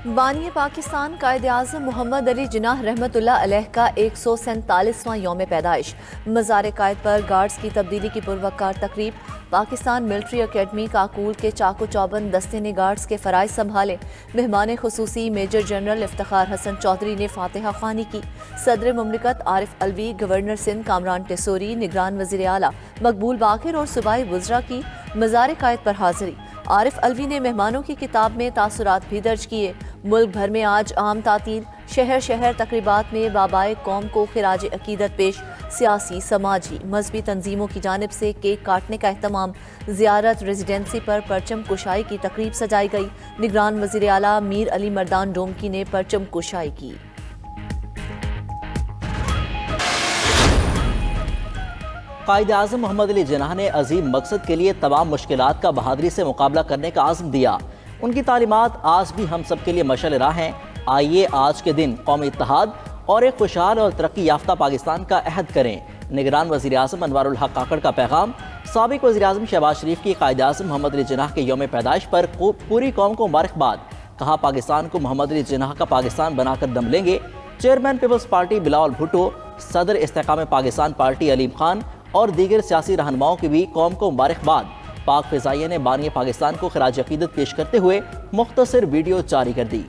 बानी पाकिस्तान कायद आज़म मोहम्मद अली जिन्नाह रहमतुल्लाह अलैह का 147वां यौम पैदाइश। मज़ार कायद पर गार्ड्स की तब्दीली की पुरवकार तकरीब। पाकिस्तान मिलिट्री अकेडमी काकूल के चाको चौबंद दस्ते ने गार्ड्स के फ़राइज़ संभाले। मेहमान खुसूसी मेजर जनरल इफ्तिखार हसन चौधरी ने फातिहा ख्वानी की। सदर मुमलिकत आरिफ अलवी, गवर्नर सिंध कामरान टेसोरी, निगरान वज़ीर आला मकबूल बाकिर और सूबाई वज़रा की मज़ार कायद पर हाज़िरी। आरिफ अलवी ने मेहमानों की किताब में तासुरात भी दर्ज किए। मुल्क भर में आज आम तातील, शहर शहर तकरीबात में बाबाए कौम को खिराज अकीदत पेश। सियासी, समाजी, मजहबी तंजीमों की जानिब से केक काटने का एहतमाम। ज़ियारत रेजिडेंसी पर परचम कुशाई की तकरीब सजाई गई। निगरान वज़ीर आला मीर अली मर्दान डोमकी ने परचम कुशाई की। कायद आज़म मोहम्मद अली जिन्नाह ने अजीम मकसद के लिए तमाम मुश्किलात का बहादुरी से मुकाबला करने का आज़म दिया। उनकी तालीमात आज भी हम सब के लिए मशाल राह हैं। आइए आज के दिन कौमी इत्तेहाद और एक खुशहाल और तरक्की याफ्ता पाकिस्तान का अहद करें। निगरान वज़ीर आज़म अनवारुल हक काकड़ का पैगाम। साबिक़ वज़ीर आज़म शहबाज शरीफ की कायद आज़म मोहम्मद अली जिन्नाह के यौम पैदाइश पर पूरी कौम को मुबारकबाद। कहा, पाकिस्तान को मोहम्मद अली जिन्नाह का पाकिस्तान बनाकर दम लेंगे। Chairman Peoples Party Bilawal Bhutto, सदर इस्तेकाम पाकिस्तान पार्टी अलीम खान और दीगर सियासी रहनुमाओं की भी कौम को मुबारकबाद। पाक फ़िज़ाइया ने बानी पाकिस्तान को खिराज अकीदत पेश करते हुए मुख्तसर वीडियो जारी कर दी।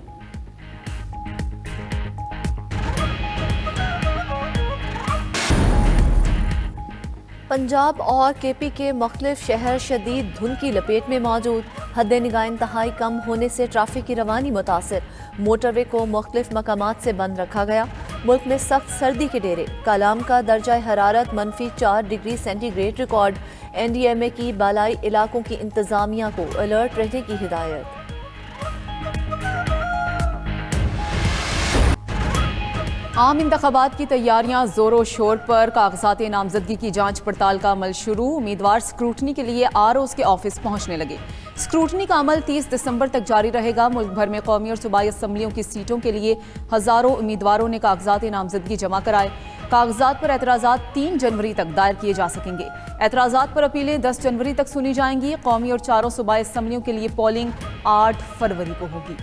पंजाब और केपी के मुख्तलिफ शहर शदीद धुंध की लपेट में मौजूद। हद निगाह इंतहाई कम होने से ट्रैफिक की रवानी मुतासिर। मोटरवे को मुख्तलिफ मकामात से बंद रखा गया। मुल्क में सख्त सर्दी के डेरे। कलाम का दर्जा हरारत -4 डिग्री सेंटीग्रेड रिकॉर्ड। NDMA की बालाई इलाकों की इंतजामिया को अलर्ट रहने की हिदायत। आम इंतखाबात की तैयारियां जोरों शोर पर। कागजात नामजदगी की जांच पड़ताल का अमल शुरू। उम्मीदवार स्क्रूटनी के लिए ROs के ऑफिस पहुंचने लगे। स्क्रूटनी का अमल 30 दिसंबर तक जारी रहेगा। मुल्क भर में कौमी और सूबाई असम्बलियों की सीटों के लिए हज़ारों उम्मीदवारों ने कागजात नामजदगी जमा कराए। कागजात पर एतराज़ात 3 जनवरी तक दायर किए जा सकेंगे। एतराज़ात पर अपीलें 10 जनवरी तक सुनी जाएंगी। कौमी और 4 सूबाई असम्बलियों के लिए पोलिंग 8 फरवरी को होगी।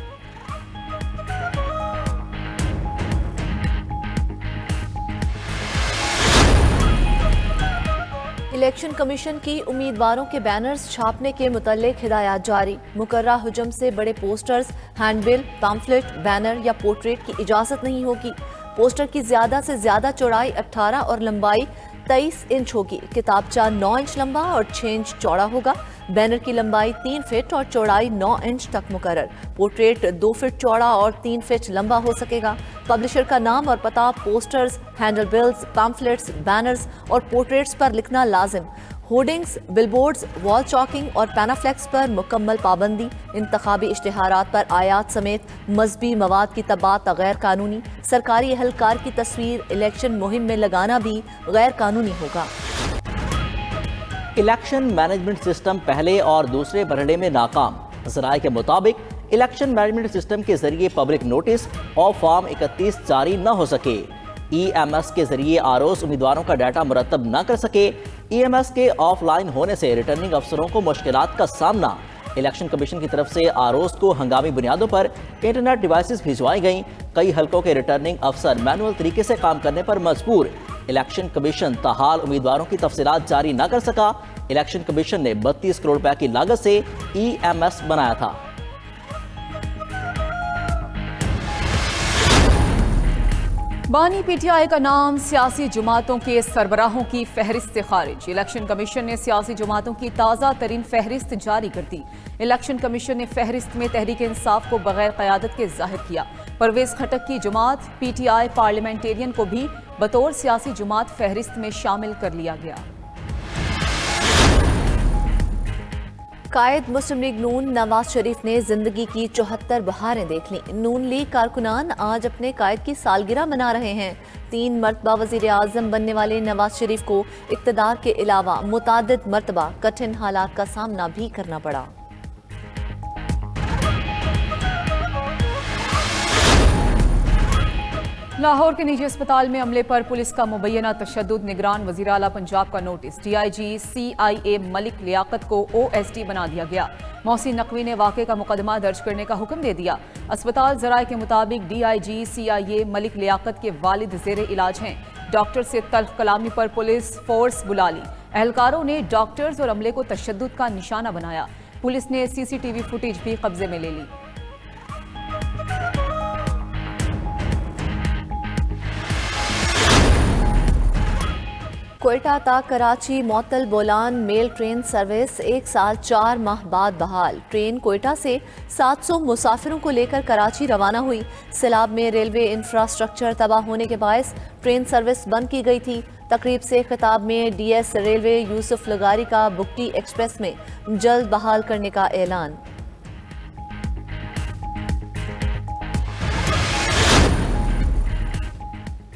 इलेक्शन कमीशन की उम्मीदवारों के बैनर्स छापने के मुतल्लिक हिदायत जारी। मुकर्रा हुजम से बड़े पोस्टर्स, हैंडबिल, पैम्फलेट, बैनर या पोर्ट्रेट की इजाज़त नहीं होगी। पोस्टर की ज़्यादा से ज़्यादा चौड़ाई 18 और लंबाई 23 इंच होगी। किताबचा 9 इंच लंबा और 6 इंच चौड़ा होगा। बैनर की लंबाई 3 फीट और चौड़ाई 9 इंच तक मुकर्रर। पोर्ट्रेट 2 फीट चौड़ा और 3 फीट लंबा हो सकेगा। पब्लिशर का नाम और पता posters, handle bills, pamphlets, banners और पोर्ट्रेट्स पर लिखना लाजिम। होर्डिंग्स, बिलबोर्ड्स, वॉल चॉकिंग और पैनाफ्लेक्स पर मुकम्मल पाबंदी। इंतखाबी इश्तिहारात पर आयात समेत मजहबी मवाद की तबात गैर कानूनी। सरकारी एहलकार की तस्वीर इलेक्शन मुहिम में लगाना भी गैर कानूनी होगा। इलेक्शन मैनेजमेंट सिस्टम पहले और दूसरे मरहले में नाकाम। ज़राए के मुताबिक इलेक्शन मैनेजमेंट सिस्टम के जरिए पब्लिक नोटिस और फॉर्म 31 जारी न हो सके। EMS के जरिए ROs उम्मीदवारों का डाटा मुरतब न कर सके। EMS के ऑफलाइन होने से रिटर्निंग अफसरों को मुश्किलात का सामना। इलेक्शन कमीशन की तरफ से ROs को हंगामी बुनियादों पर इंटरनेट डिवाइसेस भिजवाई गईं। कई हलकों के रिटर्निंग अफसर मैनुअल तरीके से काम करने पर मजबूर। इलेक्शन कमीशन ताहाल उम्मीदवारों की तफसीलात जारी न कर सका। इलेक्शन कमीशन ने 32 करोड़ रुपए की लागत से EMS बनाया था। बानी PTI का नाम सियासी जमातों के सरबराहों की फहरिस्त से खारिज। इलेक्शन कमीशन ने सियासी जमातों की ताज़ा तरीन फहरिस्त जारी कर दी। इलेक्शन कमीशन ने फहरिस्त में तहरीक इंसाफ को बगैर क़यादत के जाहिर किया। परवेज खटक की जमात PTI पार्लियामेंटेरियन को भी बतौर सियासी जमात फहरिस्त में शामिल कर लिया गया। कायद मुस्लिम लीग नून नवाज शरीफ ने जिंदगी की 74 बहारें देख लीं। नून लीग कारकुनान आज अपने कायद की सालगिरह मना रहे हैं। 3 मरतबा वज़ीर आज़म बनने वाले नवाज शरीफ को इक़्तिदार के अलावा मुतादिद मरतबा कठिन हालात का सामना भी करना पड़ा। लाहौर के निजी अस्पताल में अमले पर पुलिस का मुबैना तशद्दुद, निगरान वज़ीर आला पंजाब का notice. DIG CIA Malik Liaquat को OSD बना दिया गया। मोहसिन नकवी ने वाक़े का मुकदमा दर्ज करने का हुक्म दे दिया। अस्पताल ज़राए के मुताबिक DIG CIA मलिक लियाकत के वालिद ज़ेरे इलाज हैं। डॉक्टर से तल्ख कलामी पर पुलिस फोर्स बुला ली। एहलकारों ने डॉक्टर्स और अमले को तशद्दुद का निशाना बनाया। पुलिस ने CCTV फुटेज भी कब्जे में ले ली। कोयटा ता कराची मोतल बोलान मेल ट्रेन सर्विस 1 साल 4 माह बाद बहाल। ट्रेन कोयटा से 700 मुसाफिरों को लेकर कराची रवाना हुई। सैलाब में रेलवे इंफ्रास्ट्रक्चर तबाह होने के बायस ट्रेन सर्विस बंद की गई थी। तकरीब से खिताब में DS रेलवे यूसुफ लगारी का बुगटी एक्सप्रेस में जल्द बहाल करने का ऐलान।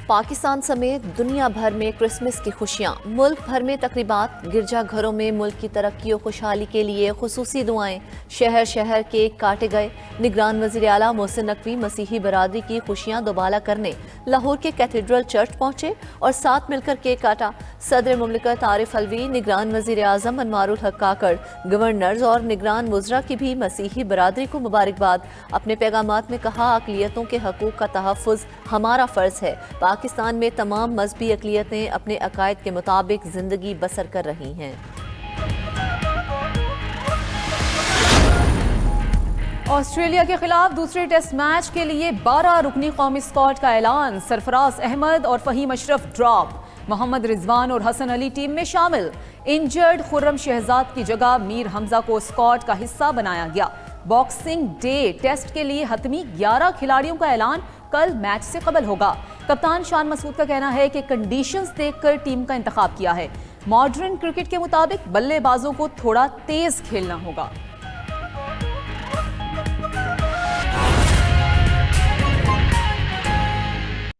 पाकिस्तान समेत दुनिया भर में क्रिसमस की खुशियां। मुल्क भर में तकरीबात, गिरजा घरों में मुल्क की तरक्की और खुशहाली के लिए खुसूसी दुआएं। शहर शहर केक काटे गए। निगरान वज़ीर आला मोहसिन नकवी मसीही बरादरी की खुशियां दोबाला करने लाहौर के कैथेड्रल चर्च पहुंचे और साथ मिलकर केक काटा। सदर मुमलिकत आरिफ अलवी, निगरान वज़ीर आज़म अनवारुल हक काकड़, गवर्नर्स और निगरान वज़रा की भी मसीही बरादरी को मुबारकबाद। अपने पैगामात में कहा, अक़लियतों के हकूक़ का तहफ़्फ़ुज़ हमारा फ़र्ज़ है। पाकिस्तान में तमाम मज़हबी अक़लियतें अपने अक़ायद के मुताबिक ज़िंदगी बसर कर रही हैं। ऑस्ट्रेलिया के खिलाफ दूसरे टेस्ट मैच के लिए 12 रुकनी कौमी स्क्वाड का ऐलान। सरफराज अहमद और फ़हीम अशरफ ड्रॉप। मोहम्मद रिजवान और हसन अली टीम में शामिल। इंजर्ड खुर्रम शहजाद की जगह मीर हमजा को स्क्वाड का हिस्सा बनाया गया। बॉक्सिंग डे टेस्ट के लिए हतमी 11 खिलाड़ियों का ऐलान कल मैच से कबल होगा। कप्तान शान मसूद का कहना है कि कंडीशंस देखकर टीम का इंतखाब किया है। मॉडर्न क्रिकेट के मुताबिक बल्लेबाजों को थोड़ा तेज खेलना होगा।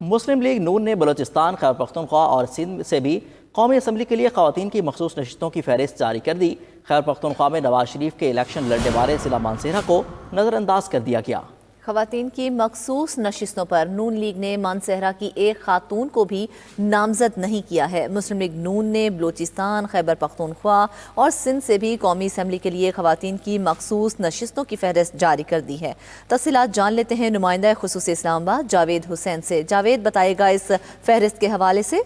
मुस्लिम लीग नून ने बलूचिस्तान, खैबर पख्तूनख्वा और सिंध से भी कौमी असम्बली के लिए ख़वातीन की मखसूस नशिस्तों की फहरिस्त जारी कर दी। खैबर पख्तूनख्वा में नवाज शरीफ के इलेक्शन लड़ने वाले ज़िला मानसेरा को नज़रअंदाज कर दिया गया। ख़वातीन की मखसूस नशिस्तों पर नून लीग ने मानसेहरा की एक खातून को भी नामजद नहीं किया है। मुस्लिम लीग नून ने बलूचिस्तान, खैबर पख्तूनख्वा और सिंध से भी कौमी असम्बली के लिए ख़वातीन की मखसूस नशिस्तों की फहरिस्त जारी कर दी है। तफसीलात जान लेते हैं नुमाइंदा खुसूसी इस्लामाबाद जावेद हुसैन से। जावेद, बताएगा इस फहरिस्त के हवाले से।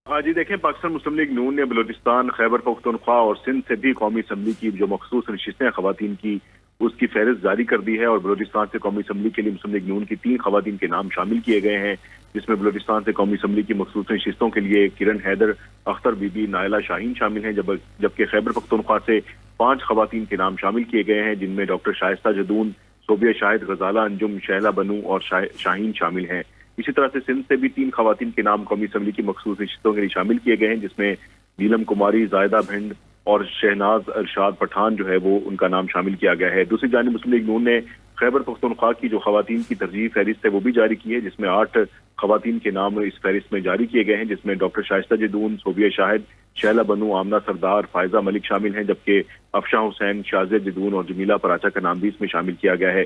हाँ जी, देखें, पाकिस्तान मुस्लिम लीग नून ने बलूचिस्तान, खैबर पख्तूनख्वा और सिंध से भी कौमी असम्बली की जो मखसूस नशिस्तें ख़वातीन की उसकी फहरिस्त जारी कर दी है और बलूचिस्तान से कौमी असम्बली के लिए मुस्लिम लीग नून की 3 ख़वातीन के नाम शामिल किए गए हैं, जिसमें बलूचिस्तान से कौमी असम्बली की मखसूस नशिस्तों के लिए किरण हैदर, अख्तर बीबी, नायला शाहीन शामिल हैं, जबकि खैबर पख्तूनख्वा से 5 ख़वातीन के नाम शामिल किए गए हैं, जिनमें डॉक्टर शाइस्ता जदून, सोबिया शाहिद, गजाला अंजुम, शैला बनू और शाहीन शामिल हैं। इसी तरह से सिंध से भी 3 ख़वातीन के नाम कौमी असम्बली की मखसूस नशिस्तों के लिए शामिल किए गए हैं, जिसमें नीलम कुमारी, जायदा भिंड और शहनाज अरशाद पठान जो है वो उनका नाम शामिल किया गया है। दूसरी जानिब मुस्लिम लीग नून ने खैबर पख्तूनख्वा की जो ख़वातीन की तरजीह फहरिस्त है वो भी जारी की है, जिसमें 8 ख़वातीन के नाम इस फहरिस्त में जारी किए गए हैं, जिसमें डॉक्टर शाइस्ता जदून, सोबिया शाहिद, शैला बनू, आमना सरदार, फायजा मलिक शामिल हैं, जबकि अफशां हुसैन, शाजिया जदून और जमीला पराचा का नाम भी इसमें शामिल किया गया है।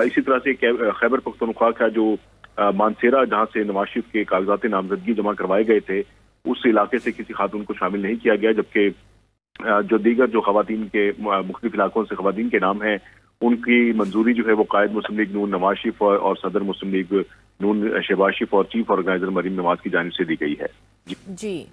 इसी तरह से खैबर पख्तूनख्वा का जो मानसेरा, जहाँ से नवाज शरीफ के कागजात नामजदगी जमा करवाए गए थे, उस इलाके से किसी खातून को शामिल नहीं किया गया, जबकि जो दीगर जो ख़वातीन के मुख्तलिफ इलाकों से ख़वातीन के नाम हैं उनकी मंजूरी जो है वो कायद मुस्लिम लीग नून नवाज शरीफ और सदर मुस्लिम लीग नून शहबाज शरीफ और चीफ ऑर्गेनाइजर मरीम नवाज की जानिब से दी गई है। जी।